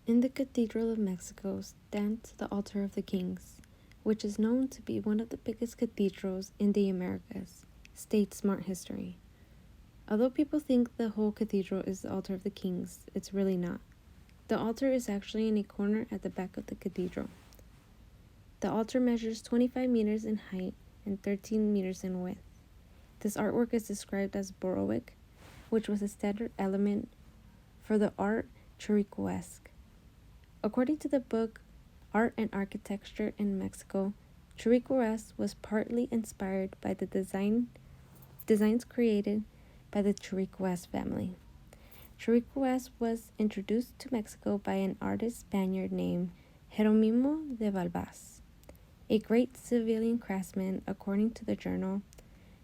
In the Cathedral of Mexico stands the Altar of the Kings, which is known to be one of the biggest cathedrals in the Americas, states Smart History. Although people think the whole cathedral is the Altar of the Kings, it's really not. The altar is actually in a corner at the back of the cathedral. The altar measures 25 meters in height and 13 meters in width. This artwork is described as Baroque, which was a standard element for the art Churriguesque. According to the book Art and Architecture in Mexico, Churriguesque was partly inspired by the designs created by the Churriguesque family. Churriguesque was introduced to Mexico by an artist Spaniard named Jeromimo de Balbas, a great civilian craftsman, according to the journal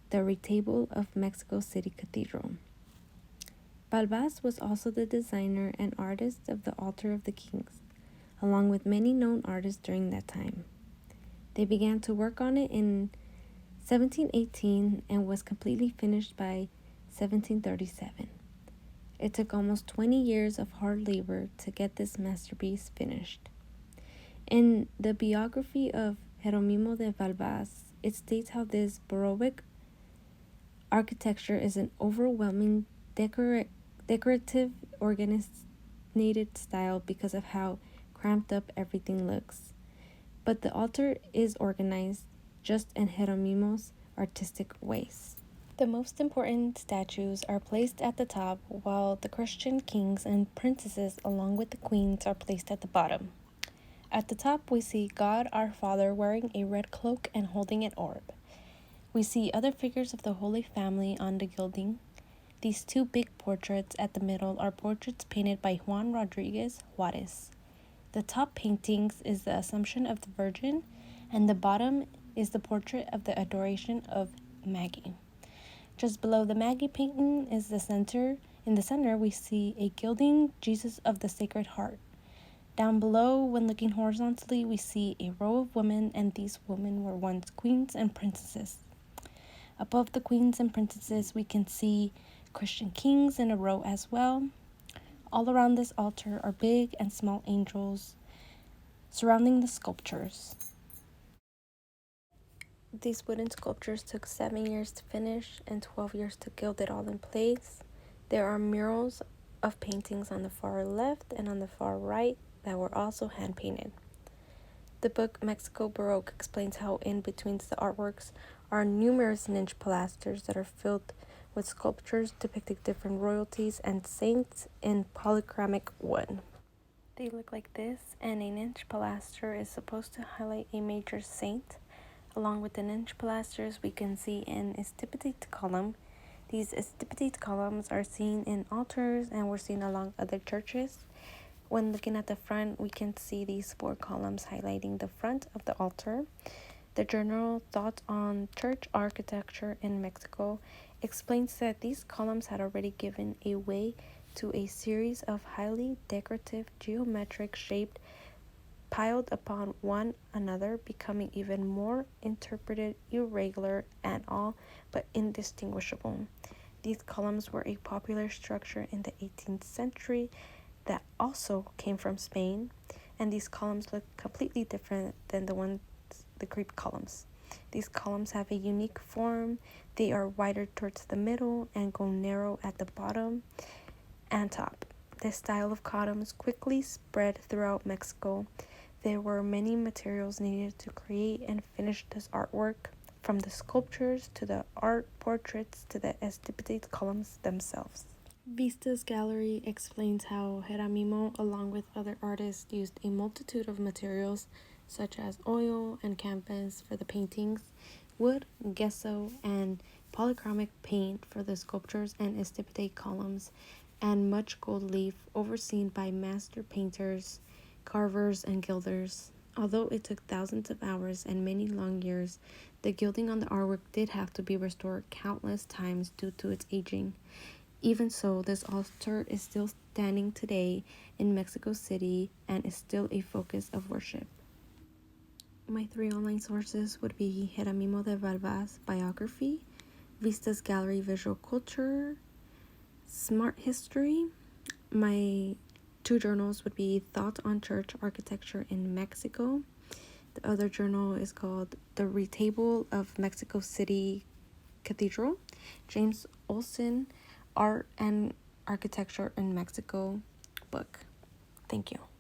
The Retable of Mexico City Cathedral. Balbas was also the designer and artist of the Altar of the Kings, along with many known artists during that time. They began to work on it in 1718 and was completely finished by 1737. It took almost 20 years of hard labor to get this masterpiece finished. In the biography of Jeromimo de Balbas, it states how this Baroque architecture is an overwhelming decorative, organized style because of how cramped up everything looks. But the altar is organized just in Jeromimo's artistic ways. The most important statues are placed at the top, while the Christian kings and princesses along with the queens are placed at the bottom. At the top we see God our Father wearing a red cloak and holding an orb. We see other figures of the Holy Family on the gilding. These two big portraits at the middle are portraits painted by Juan Rodriguez Juarez. The top paintings is the Assumption of the Virgin, and the bottom is the portrait of the Adoration of Maggie. Just below the Maggie painting is the center. In the center, we see a gilding Jesus of the Sacred Heart. Down below, when looking horizontally, we see a row of women, and these women were once queens and princesses. Above the queens and princesses, we can see Christian kings in a row as well. All around this altar are big and small angels surrounding the sculptures. These wooden sculptures took 7 years to finish and 12 years to gild it all in place. There are murals of paintings on the far left and on the far right that were also hand-painted. The book Mexico Baroque explains how in between the artworks are numerous niche pilasters that are filled with sculptures depicting different royalties and saints in polychromic wood. They look like this, and a niche pilaster is supposed to highlight a major saint. Along with the niche pilasters, we can see an estipulated column. These estipulated columns are seen in altars and were seen along other churches. When looking at the front, we can see these 4 columns highlighting the front of the altar. The journal Thoughts on Church Architecture in Mexico explains that these columns had already given a way to a series of highly decorative geometric shaped piled upon one another, becoming even more interpreted, irregular, and all but indistinguishable. These columns were a popular structure in the 18th century that also came from Spain, and these columns look completely different than the Greek columns. These columns have a unique form. They are wider towards the middle and go narrow at the bottom and top. This style of columns quickly spread throughout Mexico. There were many materials needed to create and finish this artwork, from the sculptures to the art portraits to the estipulated columns themselves. Vista's gallery explains how Jeromimo, along with other artists, used a multitude of materials such as oil and canvas for the paintings, wood, gesso, and polychromic paint for the sculptures and estipulated columns, and much gold leaf overseen by master painters, carvers, and gilders. Although it took thousands of hours and many long years, the gilding on the artwork did have to be restored countless times due to its aging. Even so, this altar is still standing today in Mexico City and is still a focus of worship. My 3 online sources would be Jeromimo de Balbas biography, Vista's Gallery Visual Culture, Smart History. My two journals would be Thought on Church Architecture in Mexico. The other journal is called The Retable of Mexico City Cathedral. James Olson, Art and Architecture in Mexico book. Thank you.